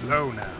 Slow now.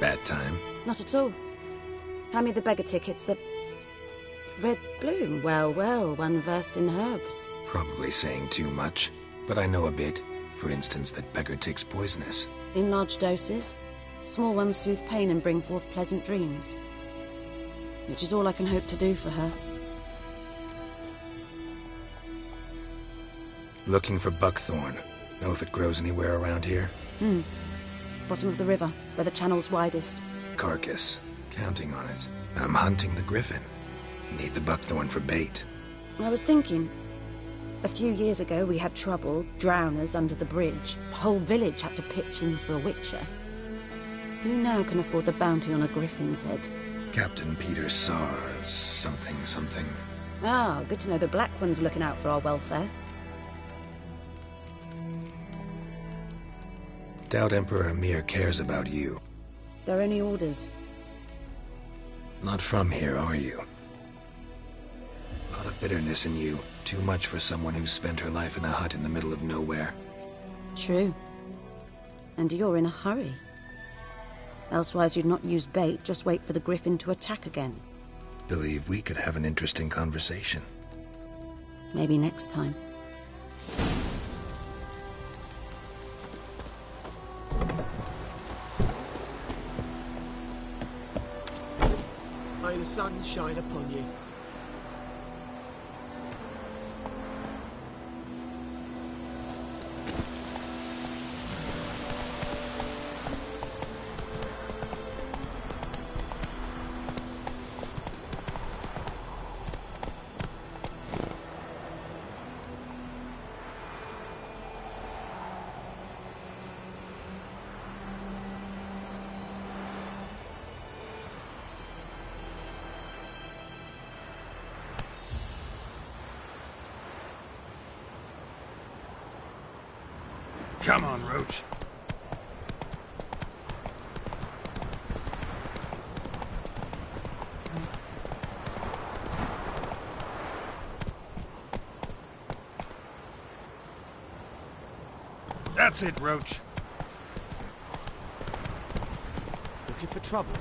Bad time? Not at all. Hand me the beggar tickets, the red bloom. Well, well, one versed in herbs. Probably saying too much, but I know a bit. For instance, that beggar tick's poisonous. In large doses. Small ones soothe pain and bring forth pleasant dreams. Which is all I can hope to do for her. Looking for buckthorn. Know if it grows anywhere around here? Bottom of the river, where the channel's widest. Carcass. Counting on it. I'm hunting the griffin. Need the buckthorn for bait. I was thinking, a few years ago we had trouble, drowners under the bridge. The whole village had to pitch in for a witcher. Who now can afford the bounty on a griffin's head? Captain Peter Sars, something. Ah, good to know the Black One's looking out for our welfare. Doubt Emperor Amir cares about you. They're only orders. Not from here, are you? A lot of bitterness in you. Too much for someone who's spent her life in a hut in the middle of nowhere. True. And you're in a hurry. Elsewise you'd not use bait, just wait for the griffin to attack again. Believe we could have an interesting conversation. Maybe next time. May the sun shine upon you. Come on, Roach. That's it, Roach. Looking for trouble?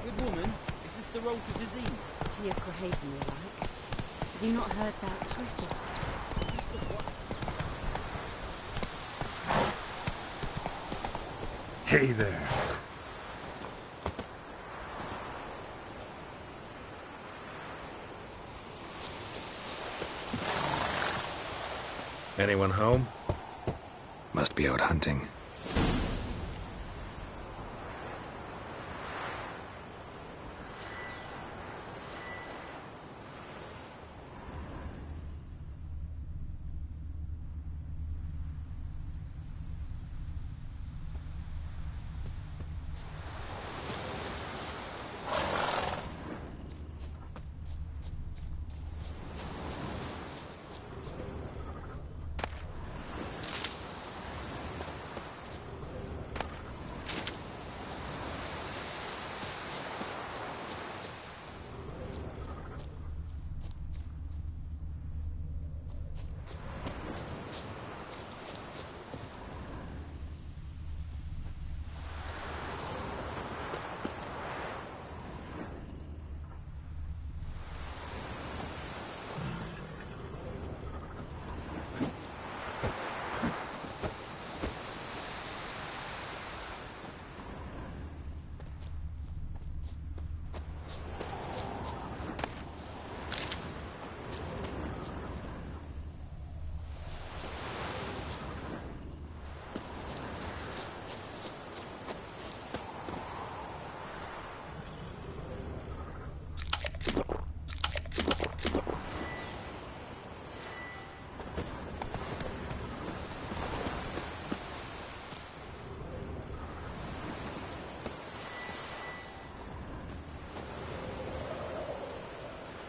Good woman, is this the road to Vizine? To your Crohaven, you like. Have you not heard about Clifford? Is this the what? Hey there. Anyone home? Must be out hunting.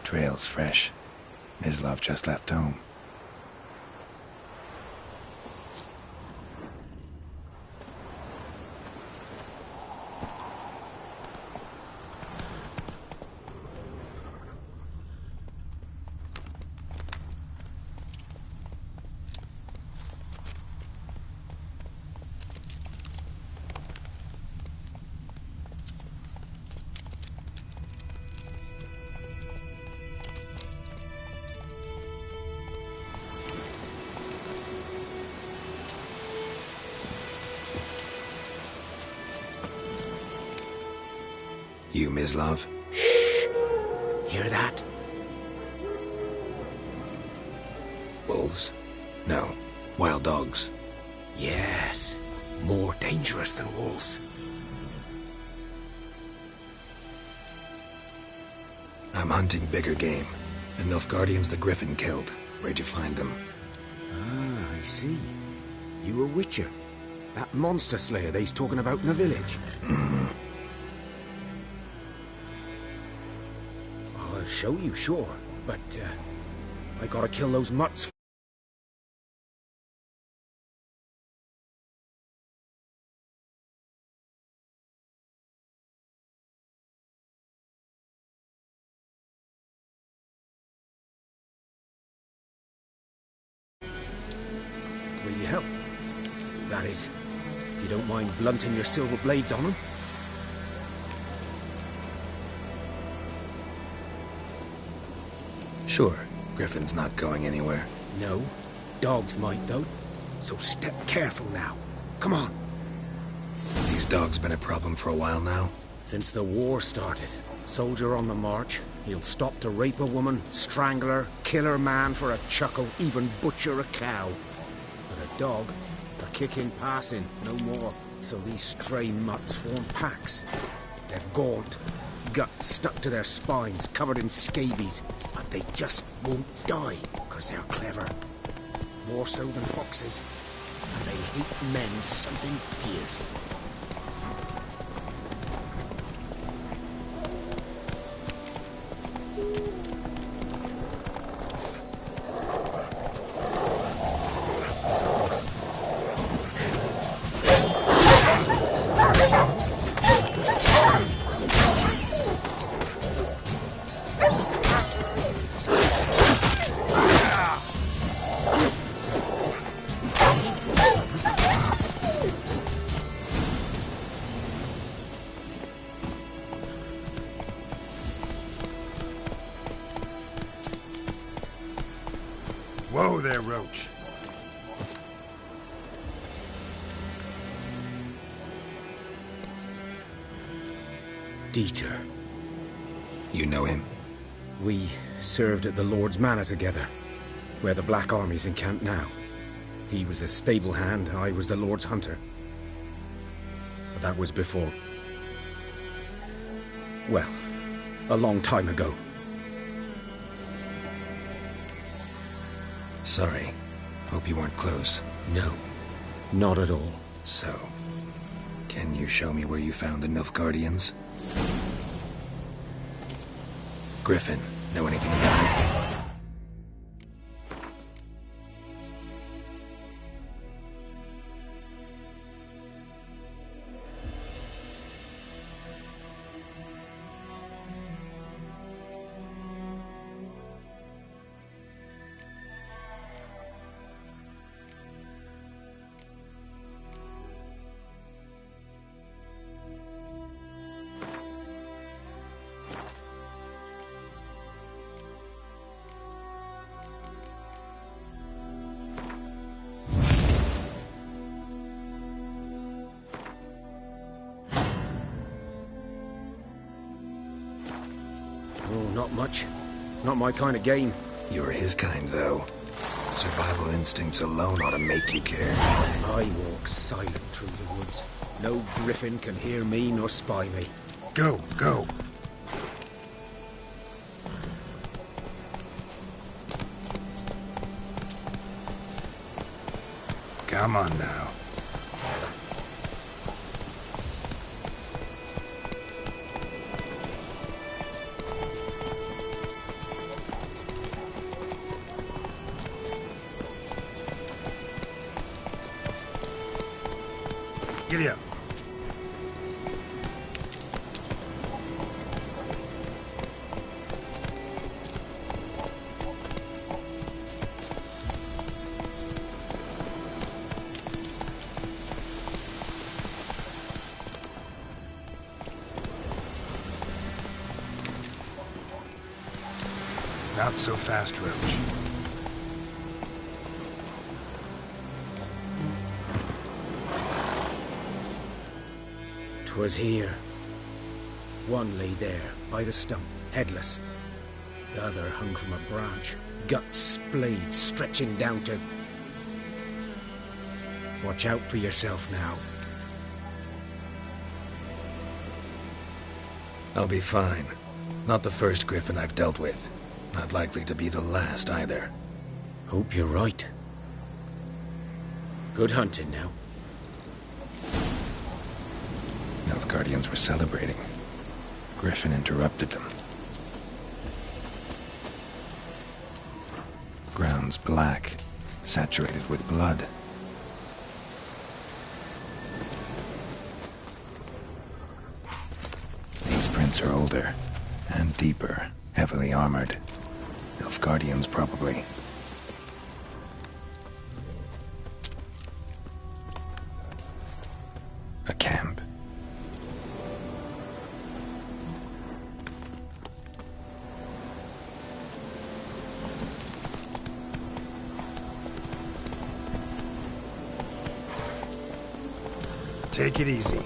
Trail's fresh. Mislav just left home. You, Mislav? Shh! Hear that? Wolves? No. Wild dogs. Yes. More dangerous than wolves. I'm hunting bigger game. The Nilfgaardians the Griffin killed. Where'd you find them? Ah, I see. You a witcher. That monster slayer they's talking about in the village. I'll show you, sure. But, I gotta kill those mutts. Will you help? That is, if you don't mind blunting your silver blades on them. Sure. Griffin's not going anywhere. No. Dogs might, though. So step careful now. Come on. These dogs been a problem for a while now? Since the war started. Soldier on the march. He'll stop to rape a woman, strangle her, kill her man for a chuckle, even butcher a cow. But a dog, a kicking passing, no more. So these stray mutts form packs. They're gaunt, guts stuck to their spines, covered in scabies. But they just won't die, because they're clever. More so than foxes. And they hate men something fierce. there, Roach. Dieter. You know him? We served at the Lord's Manor together, where the Black Army's encamped now. He was a stable hand, I was the Lord's hunter. But that was before... well, a long time ago. Sorry. Hope you weren't close. No, not at all. So, can you show me where you found the Nilfgaardians? Griffin, know anything about it? Oh, not much. It's not my kind of game. You're his kind, though. Survival instincts alone ought to make you care. I walk silent through the woods. No griffin can hear me nor spy me. Go, go. Come on now. Giddy up. Not so fast, Roach. 'Twas here. One lay there, by the stump, headless. The other hung from a branch, guts splayed, stretching down to... Watch out for yourself now. I'll be fine. Not the first griffin I've dealt with. Not likely to be the last, either. Hope you're right. Good hunting now. Nilfgaardians were celebrating. Griffin interrupted them. Ground's black, saturated with blood. These prints are older, and deeper, heavily armored. Nilfgaardians, probably. A camp. Take it easy.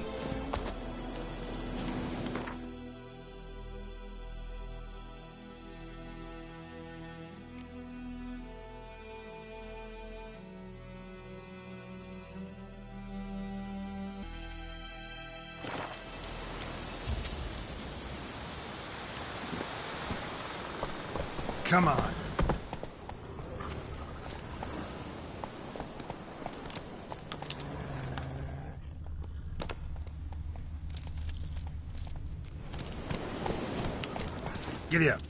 Come on. Giddy up.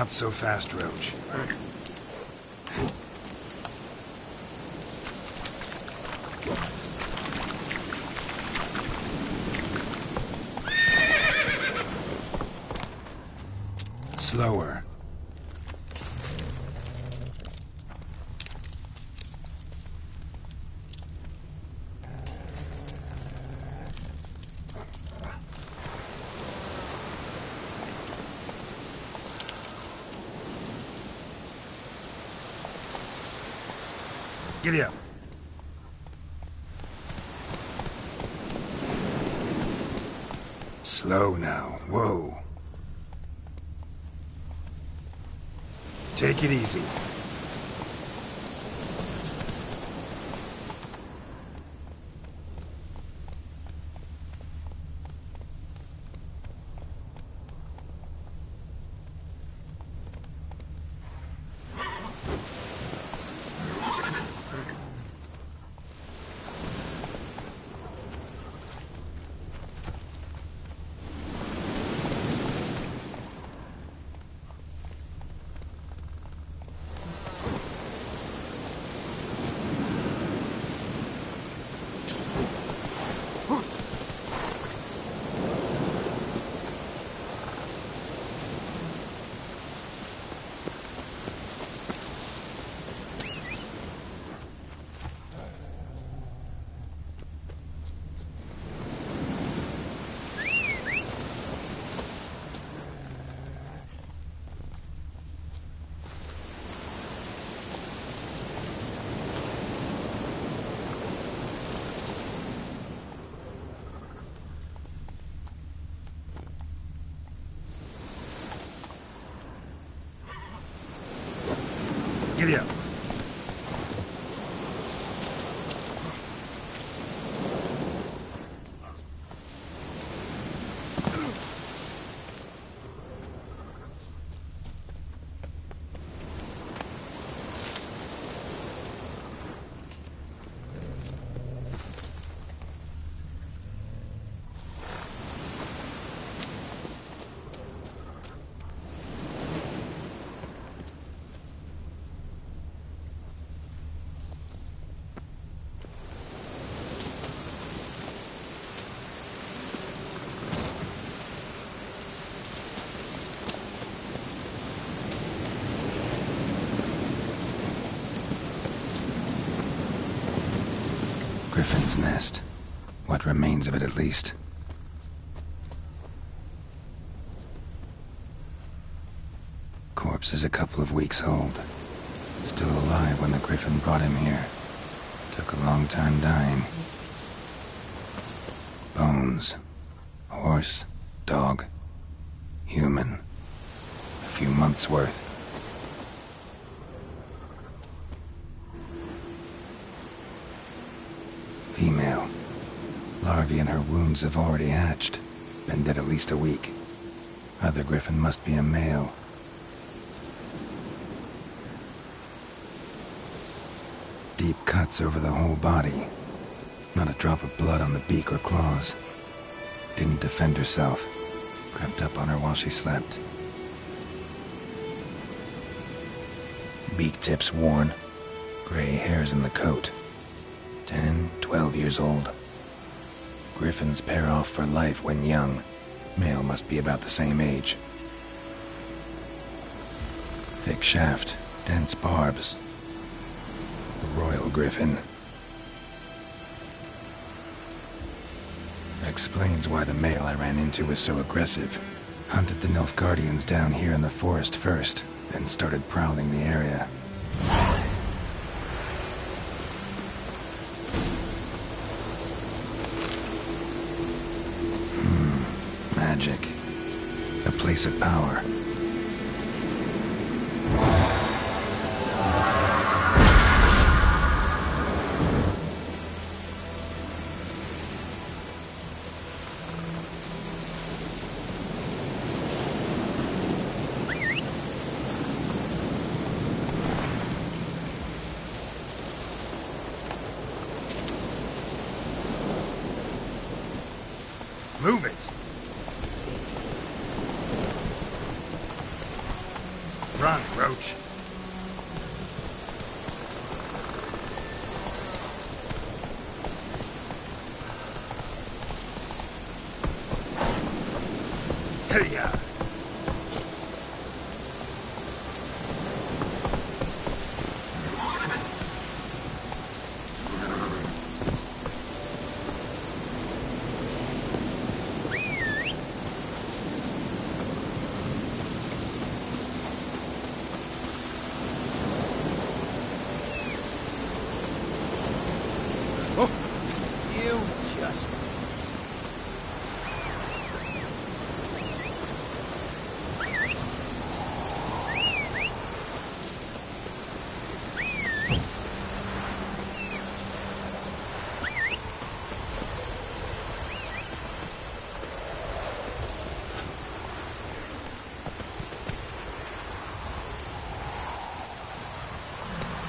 Not so fast, Roach. Slower. Giddy up. Slow now. Whoa. Take it easy. Giddy up. Griffin's nest. What remains of it, at least. Corpse is a couple of weeks old. Still alive when the Griffin brought him here. Took a long time dying. Bones. Horse. Dog. Human. A few months' worth. Female. Larvae in her wounds have already hatched. Been dead at least a week. Other Griffin must be a male. Deep cuts over the whole body. Not a drop of blood on the beak or claws. Didn't defend herself. Crept up on her while she slept. Beak tips worn. Gray hairs in the coat. 10, 12 years old. Griffins pair off for life when young. Male must be about the same age. Thick shaft, dense barbs. The Royal Griffin. Explains why the male I ran into was so aggressive. Hunted the Nilfgaardians down here in the forest first, then started prowling the area. Magic. A place of power. Move it.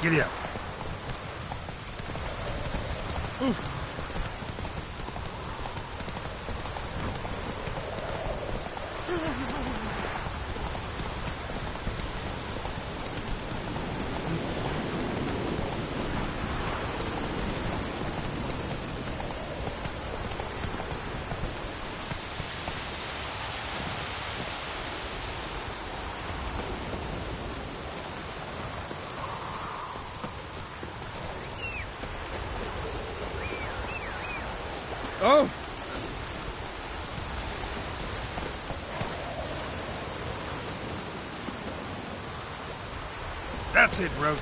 Giddy up. Oh! That's it, Roach.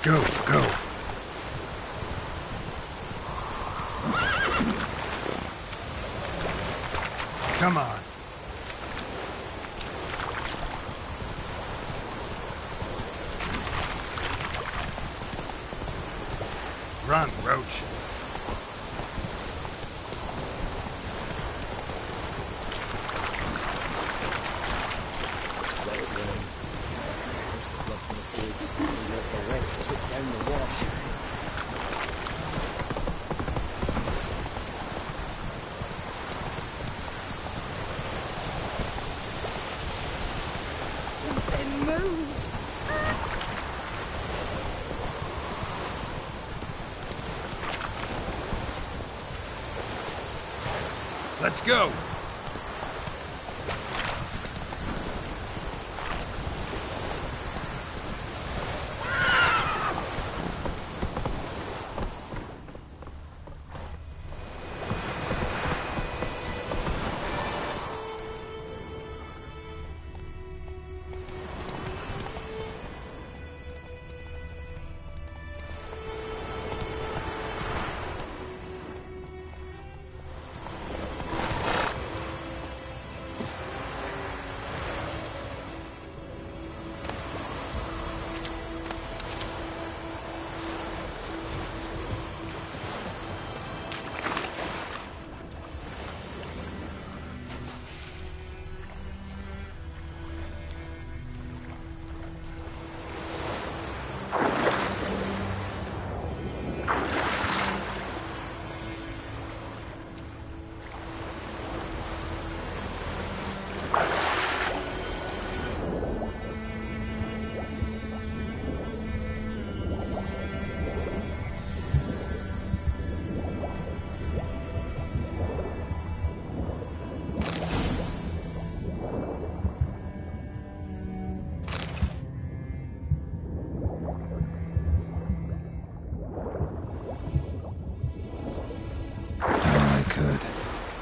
Go, go. Come on. Run, Roach. Let's go.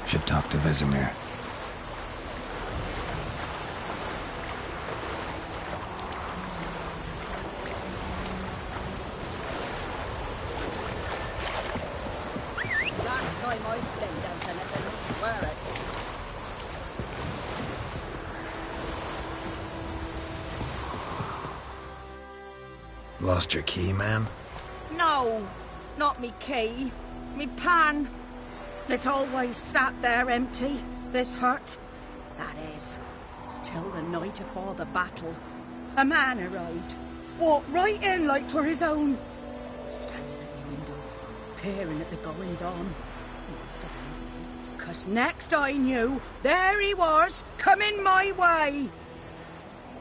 Should talk to Vesemir. Last time I've been down to anything, swear it. Lost your key, ma'am? No, not me key. Me pan. It's always sat there empty, this hut. That is, till the night afore the battle. A man arrived, walked right in like 'twere his own. Standing at the window, peering at the goings-on. He must have known me, 'cause next I knew, there he was, coming my way.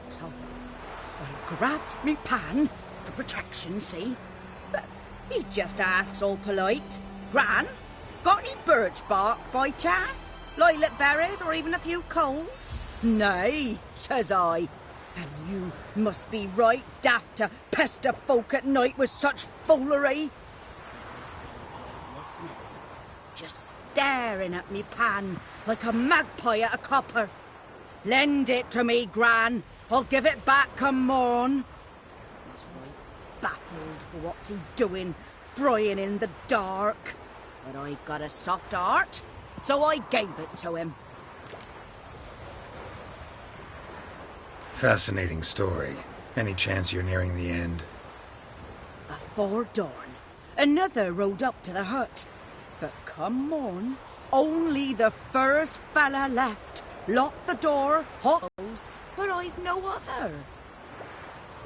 So, I grabbed me pan, for protection, see? But he just asks all polite, Gran, got any birch bark by chance? Lilac berries or even a few coals? Nay, says I. And you must be right daft to pester folk at night with such foolery. He sees you listening, just staring at me pan like a magpie at a copper. Lend it to me, Gran. I'll give it back come morn. He's right baffled for what's he doing, frying in the dark. But I've got a soft heart, so I gave it to him. Fascinating story. Any chance you're nearing the end? Afore dawn, another rode up to the hut. But come on, only the first fella left. Locked the door, hot holes, but I've no other.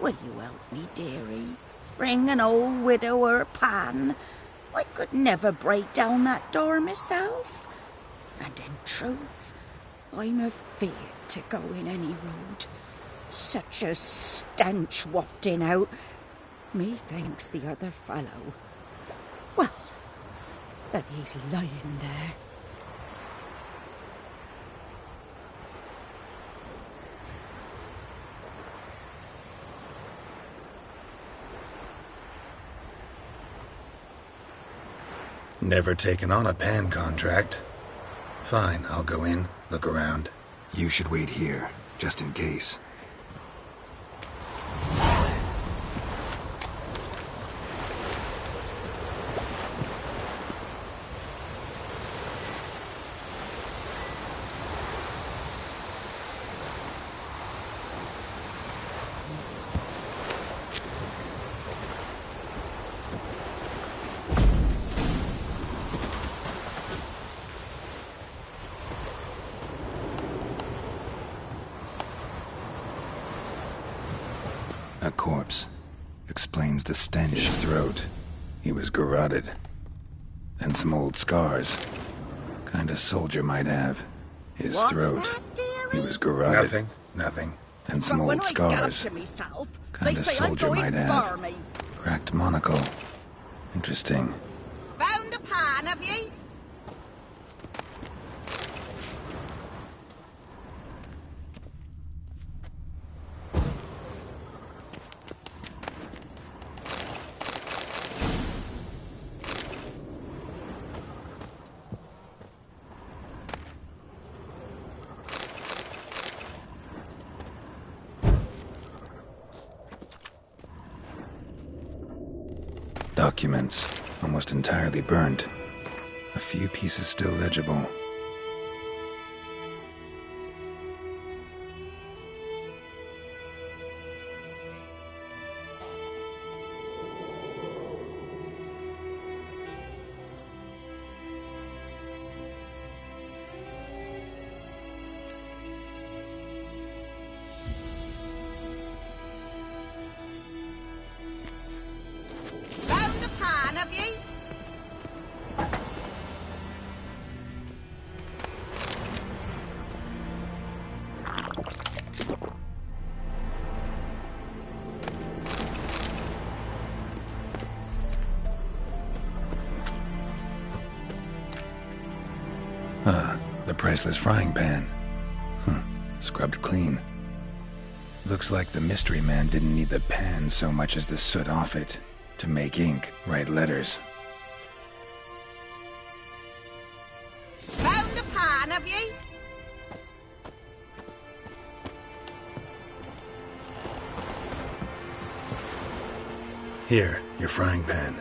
Will you help me, dearie? Bring an old widower pan. I could never break down that door myself. And in truth, I'm afeard to go in any road. Such a stench wafting out. Methinks the other fellow. Well, that he's lying there. Never taken on a pan contract. Fine, I'll go in, look around. You should wait here, just in case. A corpse. Explains the stench. His throat. He was garroted. And some old scars. Kind of soldier might have. His What's throat. that, dearie? He was garroted. Nothing, nothing. And some But when old I get up scars. to myself, Kind they of say I'm soldier going might have. barmy. Cracked monocle. Interesting. Found the pan, have ye? Documents. Almost entirely burnt. A few pieces still legible. Found the pan, have ye? Ah, the priceless frying pan. Scrubbed clean. Looks like the mystery man didn't need the pan so much as the soot off it. To make ink, write letters. Found the pan, have ye? Here, your frying pan.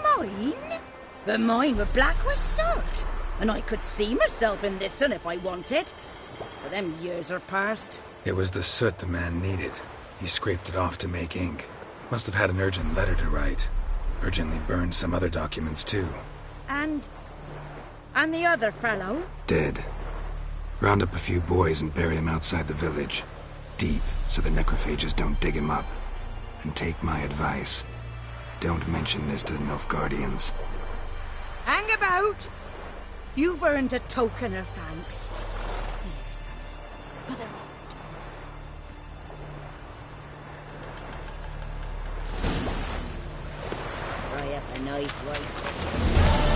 Mine? But mine were black with soot. And I could see myself in this one if I wanted. But them years are past. It was the soot the man needed. He scraped it off to make ink. Must have had an urgent letter to write. Urgently burned some other documents too. And the other fellow? Dead. Round up a few boys and bury him outside the village. Deep, so the necrophages don't dig him up. And take my advice. Don't mention this to the Nilfgaardians. Hang about! You've earned a token of thanks. Here, sonny, for the road. Fry up a nice white.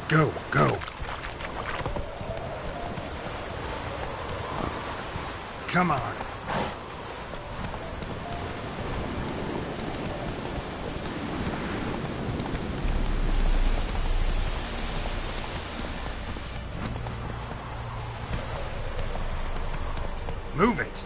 Go, go. Come on. Move it!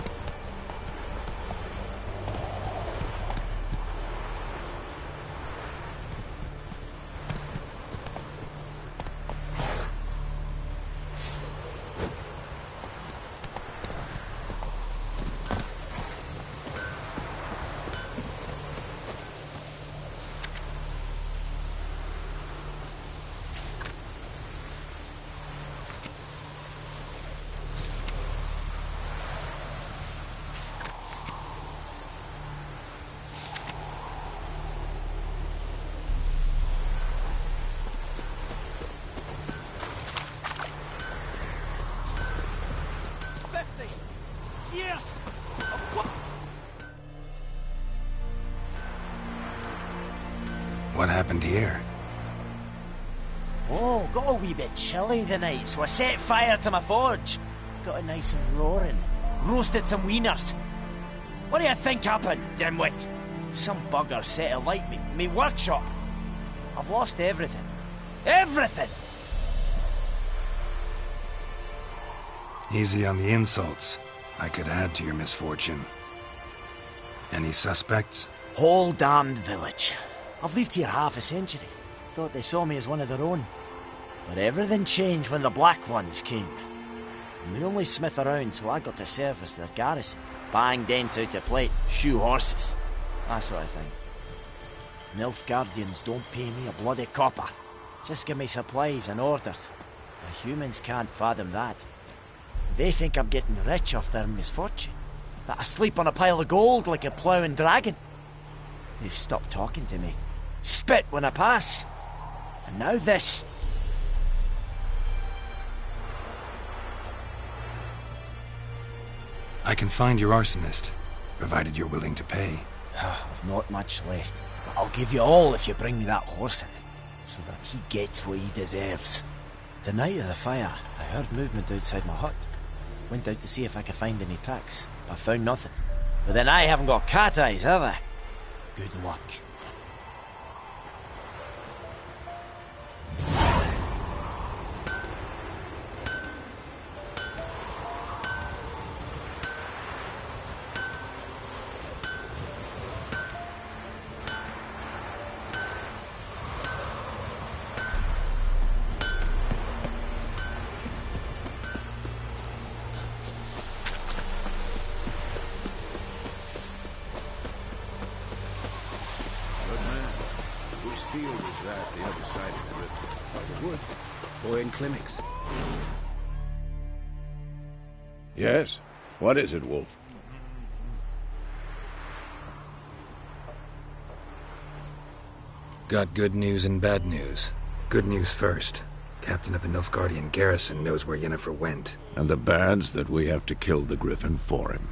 Yes! What happened here? Oh, got a wee bit chilly the night, so I set fire to my forge. Got it nice and roaring. Roasted some wieners. What do you think happened, dimwit? Some bugger set alight me workshop. I've lost everything. Everything! Easy on the insults. I could add to your misfortune. Any suspects? Whole damned village. I've lived here half a century. Thought they saw me as one of their own. But everything changed when the Black Ones came. I'm the only smith around, so I got to service their garrison. Bang dents out of plate, shoe horses. That sort of thing. Nilfgaardians don't pay me a bloody copper. Just give me supplies and orders. The humans can't fathom that. They think I'm getting rich off their misfortune. That I sleep on a pile of gold like a ploughing dragon. They've stopped talking to me. Spit when I pass. And now this. I can find your arsonist, provided you're willing to pay. I've not much left, but I'll give you all if you bring me that horse in, so that he gets what he deserves. The night of the fire, I heard movement outside my hut. Went out to see if I could find any tracks. I found nothing. But then I haven't got cat eyes, have I? Good luck. Field is that the other side of the river? By the wood. Boy in clinics. Yes? What is it, Wolf? Got good news and bad news. Good news first. Captain of the Nilfgaardian garrison knows where Yennefer went. And the bad's that we have to kill the Griffin for him.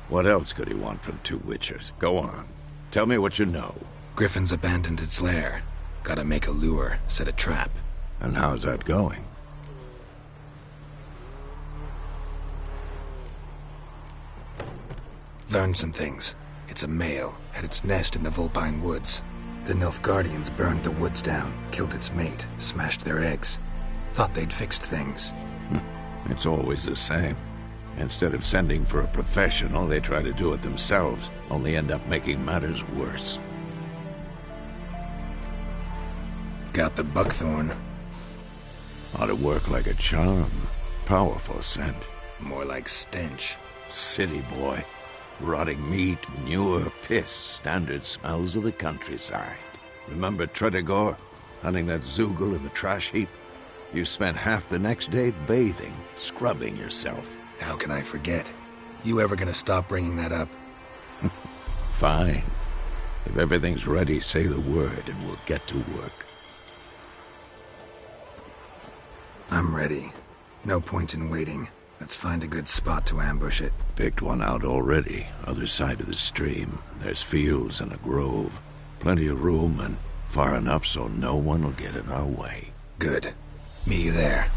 What else could he want from two witchers? Go on. Tell me what you know. Griffin's abandoned its lair. Gotta make a lure, set a trap. And how's that going? Learned some things. It's a male, had its nest in the Vulpine Woods. The Nilfgaardians burned the woods down, killed its mate, smashed their eggs. Thought they'd fixed things. It's always the same. Instead of sending for a professional, they try to do it themselves, only end up making matters worse. Got the buckthorn. Ought to work like a charm. Powerful scent. More like stench. City boy. Rotting meat, manure, piss. Standard smells of the countryside. Remember Tretogor? Hunting that Zoogle in the trash heap? You spent half the next day bathing, scrubbing yourself. How can I forget? You ever gonna stop bringing that up? Fine. If everything's ready, say the word and we'll get to work. I'm ready. No point in waiting. Let's find a good spot to ambush it. Picked one out already. Other side of the stream. There's fields and a grove. Plenty of room and far enough so no one will get in our way. Good. Meet you there.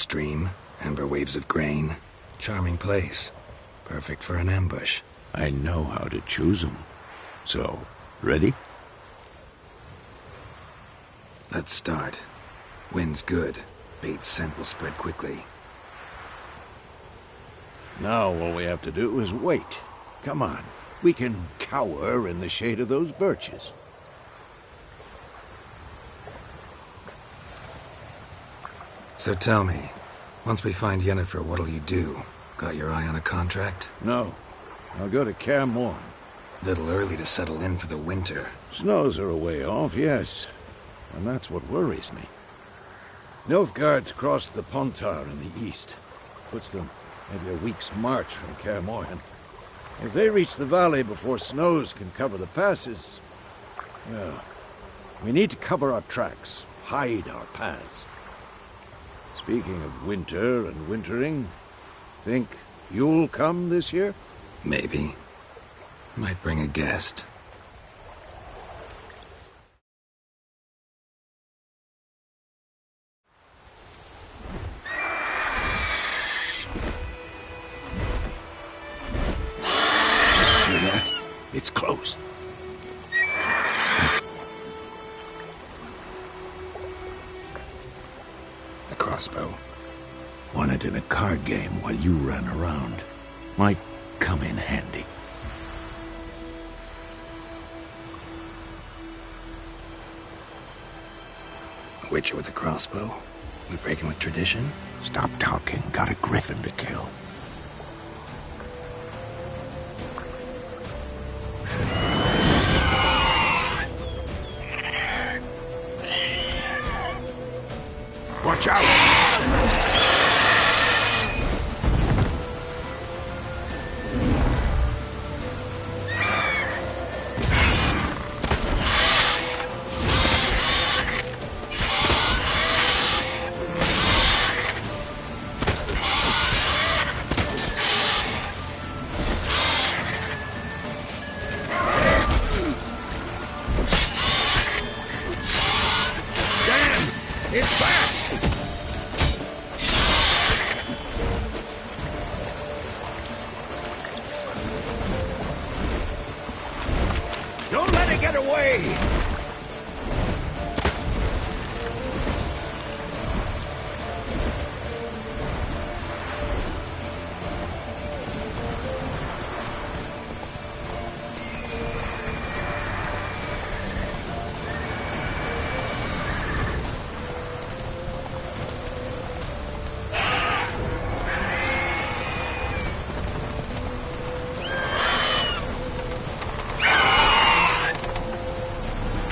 stream, amber waves of grain. Charming place. Perfect for an ambush. I know how to choose 'em. So, ready? Let's start. Wind's good. Bait's scent will spread quickly. Now all we have to do is wait. Come on. We can cower in the shade of those birches. So tell me, once we find Yennefer, what'll you do? Got your eye on a contract? No. I'll go to Kaer Morhen. Little early to settle in for the winter. Snows are a way off, yes. And that's what worries me. Nilfgaard's crossed the Pontar in the east. Puts them maybe a week's march from Kaer Morhen. If they reach the valley before snows can cover the passes, well, we need to cover our tracks, hide our paths. Speaking of winter and wintering, think you'll come this year? Maybe. Might bring a guest. Hear that? It's close. A crossbow. Won it in a card game while you ran around. Might come in handy. A witcher with a crossbow? We breaking with tradition? Stop talking. Got a griffin to kill. Watch out! It's fast! Don't let it get away!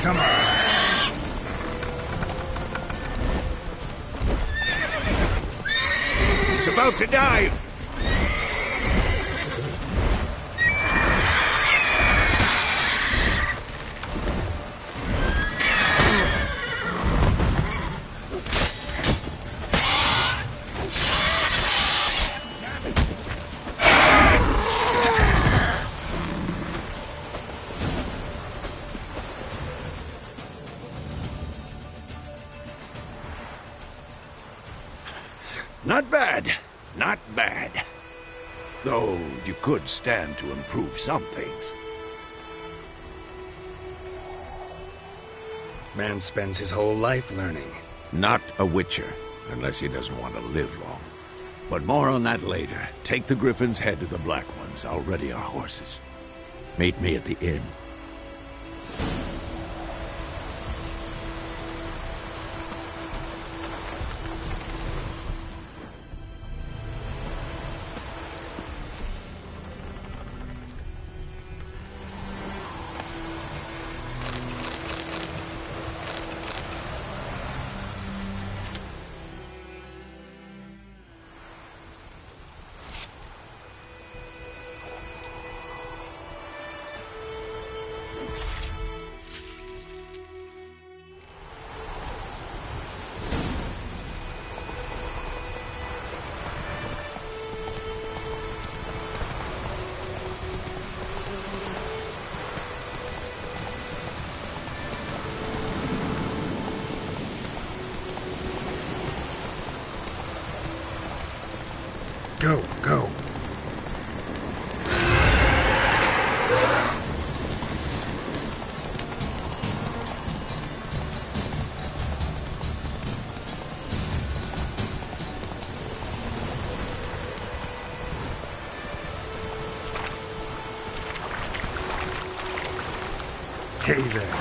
Come on. It's about to dive. Not bad. Not bad. Though you could stand to improve some things. Man spends his whole life learning. Not a witcher, unless he doesn't want to live long. But more on that later. Take the Griffin's head to the Black Ones. I'll ready our horses. Meet me at the inn. Hey there.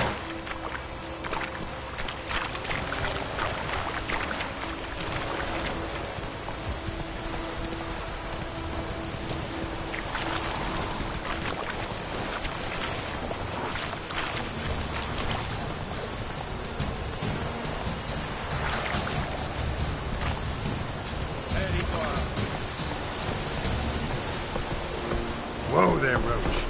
Whoa there, Roach.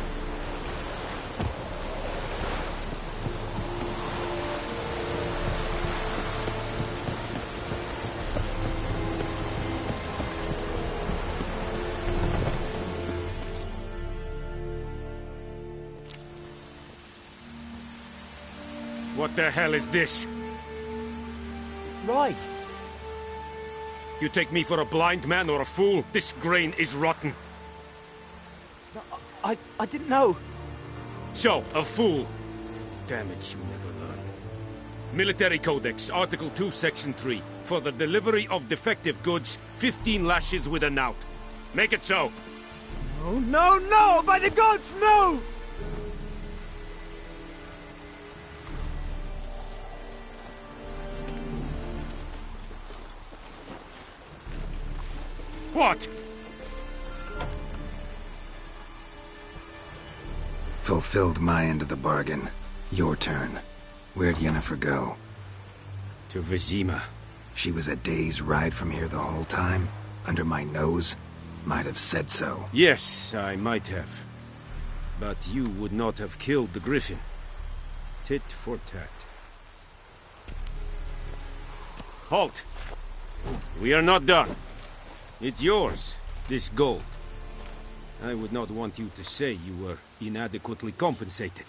What the hell is this? Right. You take me for a blind man or a fool? This grain is rotten. I didn't know. So, a fool. Damn it, you never learn. Military Codex, Article 2, Section 3. For the delivery of defective goods, 15 lashes with a knout. Make it so. No, no, no! By the gods, no! What? Fulfilled my end of the bargain. Your turn. Where'd Yennefer go? To Vizima. She was a day's ride from here the whole time? Under my nose? Might have said so. Yes, I might have. But you would not have killed the griffin. Tit for tat. Halt! We are not done. It's yours, this gold. I would not want you to say you were inadequately compensated.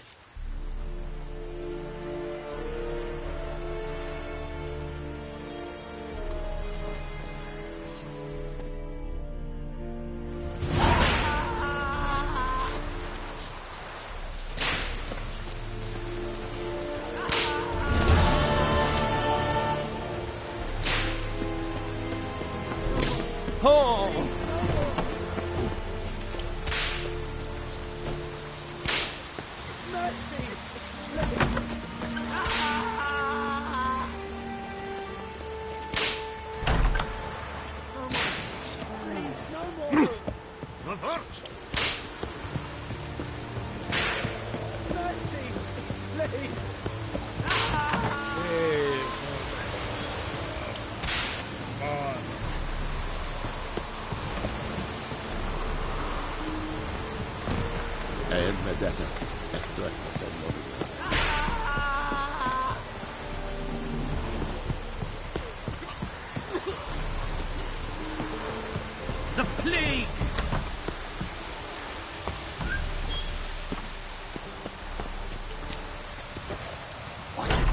The plague! Watch it.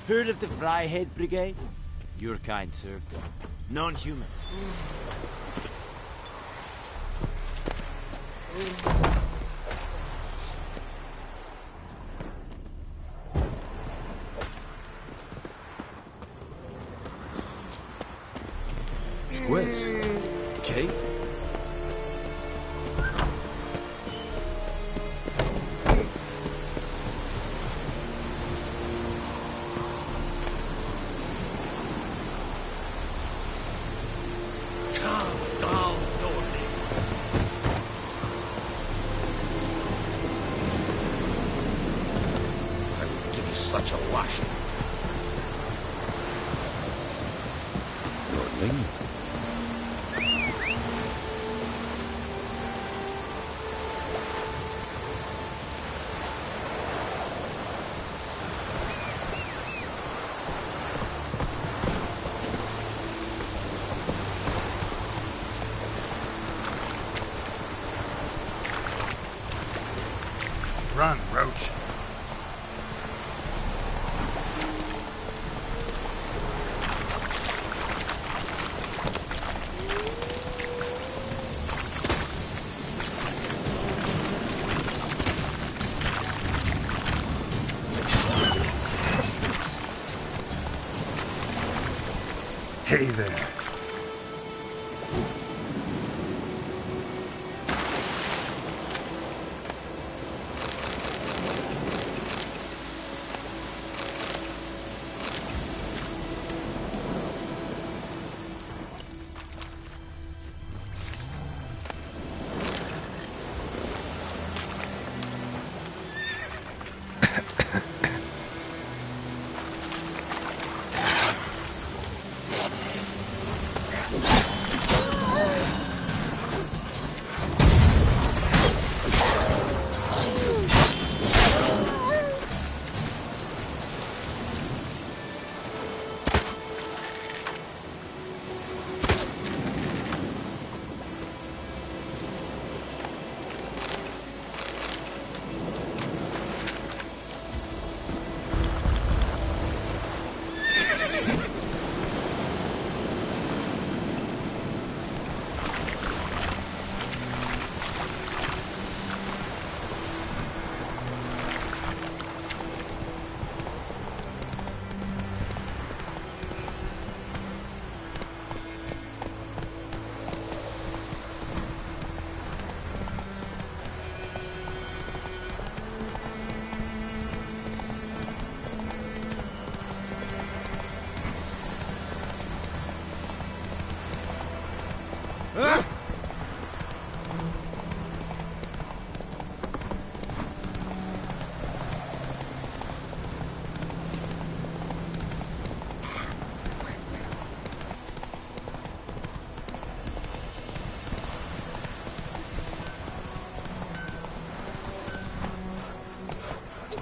Heard of the Fryhead Brigade? Your kind served them. Non-humans. Squiz. Okay. Such a washing. Lordling? Run, Roach. Hey there.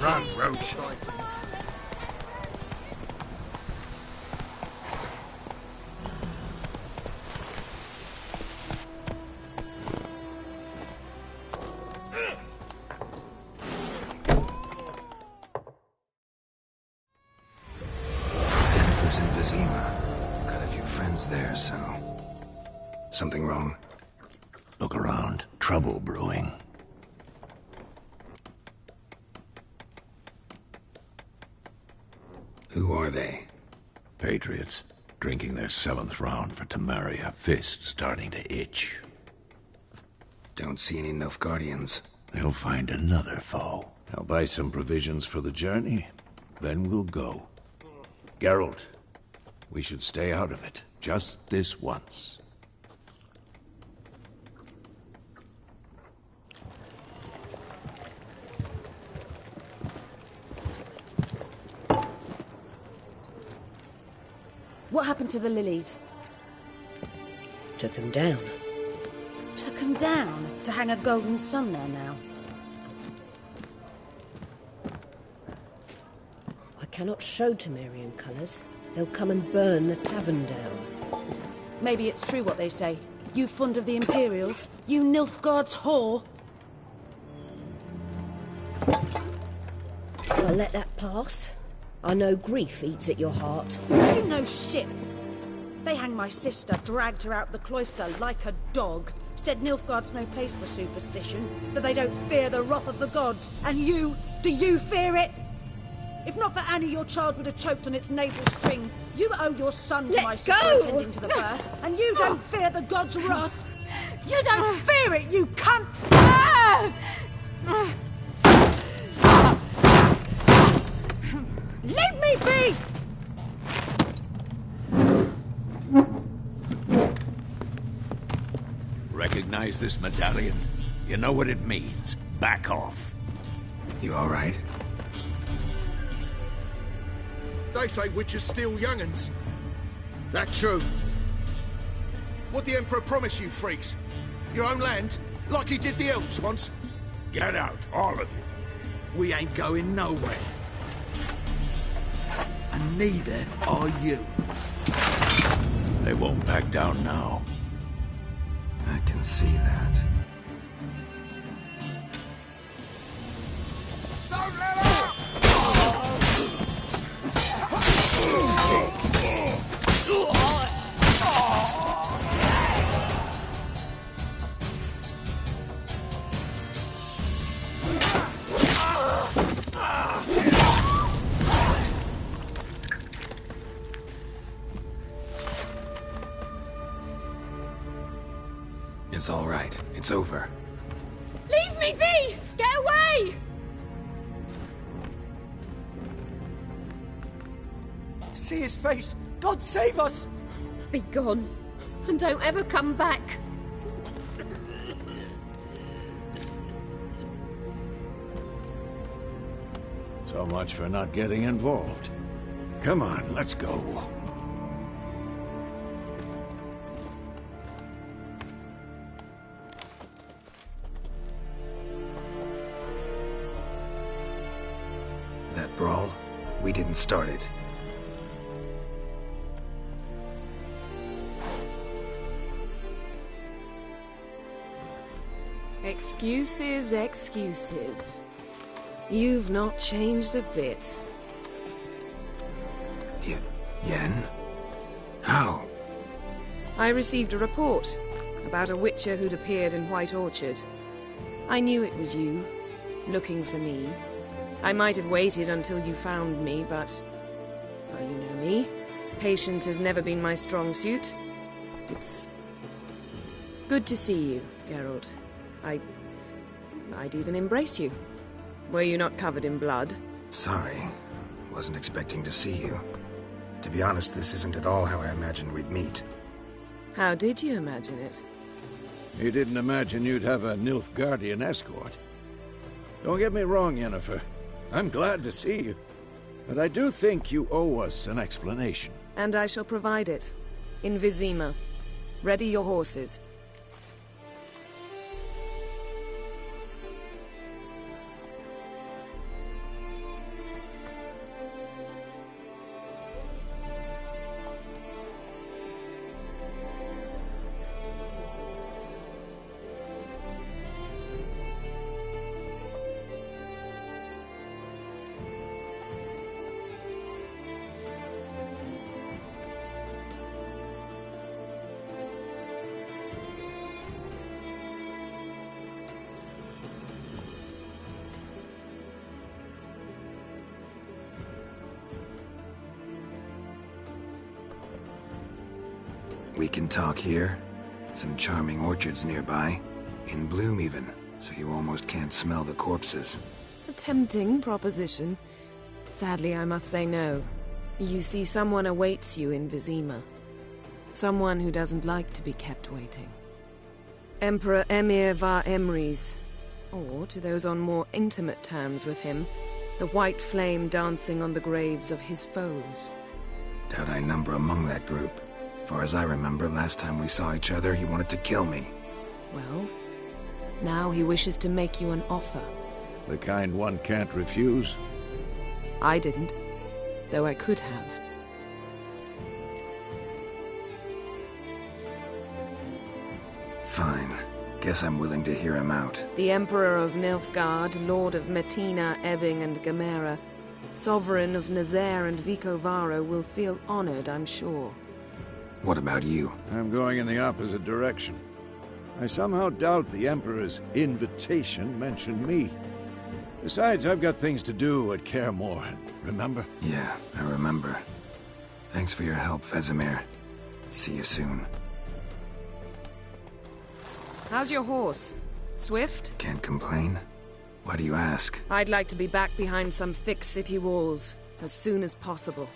Run, Roach. Jennifer's in Vizima. Got a few friends there, so... Something wrong? Look around. Trouble brewing. Who are they? Patriots. Drinking their 7th round for Tamaria. Fist starting to itch. Don't see any Nilfgaardians. They'll find another foe. I'll buy some provisions for the journey. Then we'll go. Geralt, we should stay out of it. Just this once. What happened to the lilies? Took him down. Took them down to hang a golden sun there now. I cannot show Temerian colours. They'll come and burn the tavern down. Maybe it's true what they say. You fond of the Imperials? You Nilfgaard's whore? I'll let that pass. I know grief eats at your heart. You know shit. They hanged my sister, dragged her out the cloister like a dog, said Nilfgaard's no place for superstition, that they don't fear the wrath of the gods. And you, do you fear it? If not for Annie, your child would have choked on its navel string. You owe your son to my sister attending to the birth, and you don't fear the gods' wrath. You don't fear it, you cunt! Leave me be! Recognize this medallion? You know what it means. Back off. You all right? They say witches steal young'uns. That true? What'd the Emperor promise you, freaks? Your own land? Like he did the elves once? Get out, all of you. We ain't going nowhere. And neither are you. They won't back down now. I can see that. Don't let up! It's all right. It's over. Leave me be! Get away! See his face! God save us! Be gone. And don't ever come back. So much for not getting involved. Come on, let's go. That brawl, we didn't start it. Excuses, excuses. You've not changed a bit. Yen? How? I received a report about a witcher who'd appeared in White Orchard. I knew it was you, looking for me. I might have waited until you found me, but... well, you know me. Patience has never been my strong suit. It's... good to see you, Geralt. I'd even embrace you. Were you not covered in blood? Sorry. Wasn't expecting to see you. To be honest, this isn't at all how I imagined we'd meet. How did you imagine it? You didn't imagine you'd have a Nilfgaardian escort. Don't get me wrong, Yennefer. I'm glad to see you. But I do think you owe us an explanation. And I shall provide it. In Vizima. Ready your horses. We can talk here. Some charming orchards nearby. In bloom even, so you almost can't smell the corpses. A tempting proposition. Sadly, I must say no. You see, someone awaits you in Vizima. Someone who doesn't like to be kept waiting. Emperor Emir var Emrys. Or, to those on more intimate terms with him, the white flame dancing on the graves of his foes. Doubt I number among that group. Far as I remember, last time we saw each other, he wanted to kill me. Well, now he wishes to make you an offer. The kind one can't refuse? I didn't, though I could have. Fine. Guess I'm willing to hear him out. The Emperor of Nilfgaard, Lord of Metina, Ebbing and Gamera, Sovereign of Nazaire and Vicovaro will feel honored, I'm sure. What about you? I'm going in the opposite direction. I somehow doubt the Emperor's invitation mentioned me. Besides, I've got things to do at Kaer Morhen, remember? Yeah, I remember. Thanks for your help, Vesemir. See you soon. How's your horse? Swift? Can't complain. Why do you ask? I'd like to be back behind some thick city walls, as soon as possible.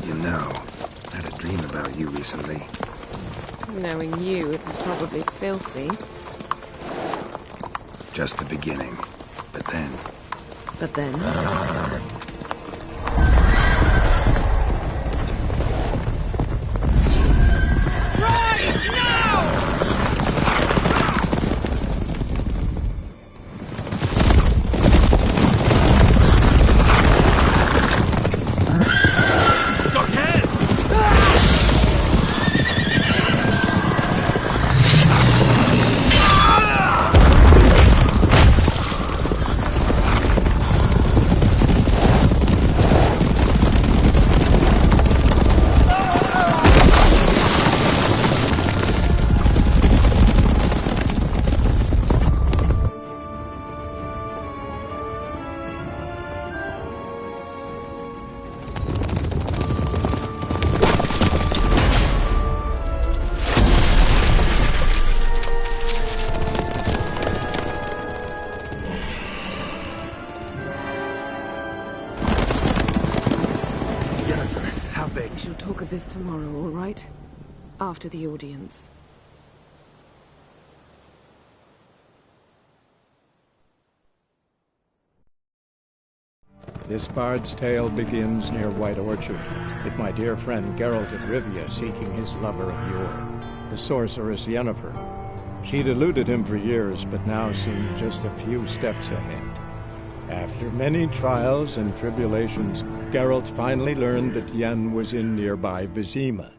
You know, I had a dream about you recently. Knowing you, it was probably filthy. Just the beginning. But then... But then... We'll talk of this tomorrow, all right? After the audience. This bard's tale begins near White Orchard, with my dear friend Geralt of Rivia seeking his lover of yore, the sorceress Yennefer. She'd eluded him for years, but now seemed just a few steps ahead. After many trials and tribulations, Geralt finally learned that Yen was in nearby Vizima.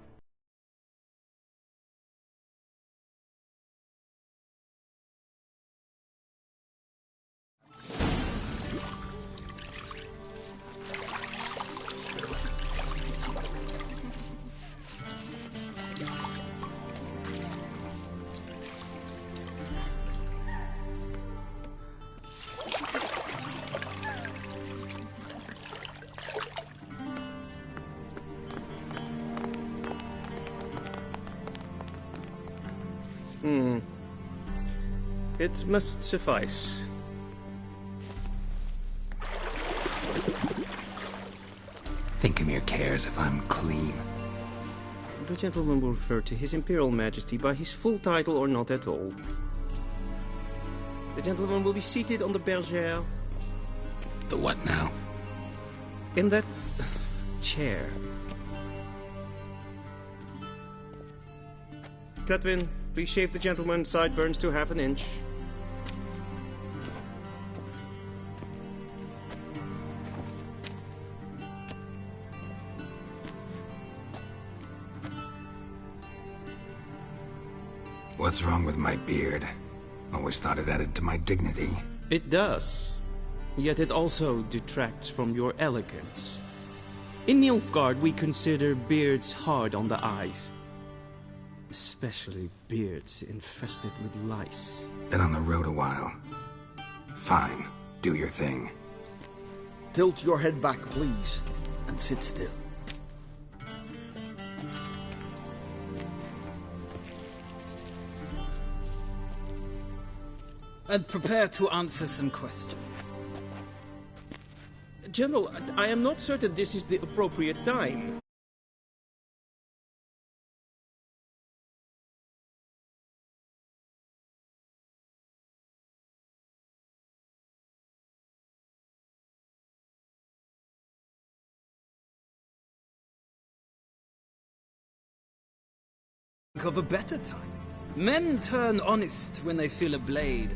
It must suffice. Thinkemere cares if I'm clean. The gentleman will refer to His Imperial Majesty by his full title or not at all. The gentleman will be seated on the bergère. The what now? In that chair. Catwin, please shave the gentleman's sideburns to half an inch. What's wrong with my beard? Always thought it added to my dignity. It does. Yet it also detracts from your elegance. In Nilfgaard, we consider beards hard on the eyes. Especially beards infested with lice. Been on the road a while. Fine. Do your thing. Tilt your head back, please, and sit still. And prepare to answer some questions. General, I am not certain this is the appropriate time. Of a better time. Men turn honest when they feel a blade.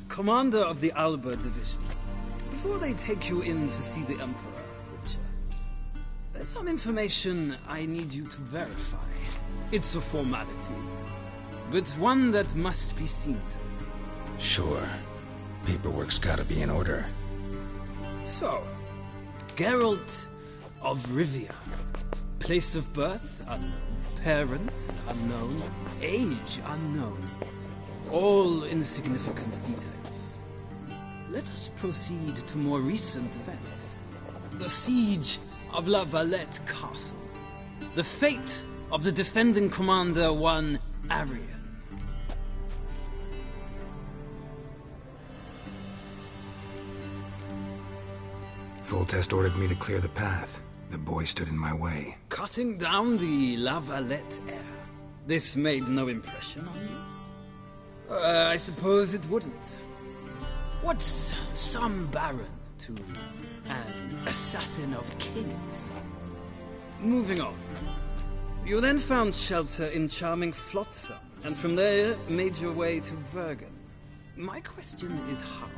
Commander of the Alba Division, before they take you in to see the Emperor, Witcher, there's some information I need you to verify. It's a formality, but one that must be seen to. Sure. Paperwork's gotta be in order. So, Geralt of Rivia. Place of birth unknown. Parents unknown. Age unknown. All insignificant details. Let us proceed to more recent events. The siege of La Valette Castle. The fate of the defending commander, one Arian. Foltest ordered me to clear the path. The boy stood in my way. Cutting down the La Valette heir. This made no impression on you? I suppose it wouldn't. What's some baron to an assassin of kings? Moving on. You then found shelter in charming Flotsam, and from there made your way to Vergen. My question is how?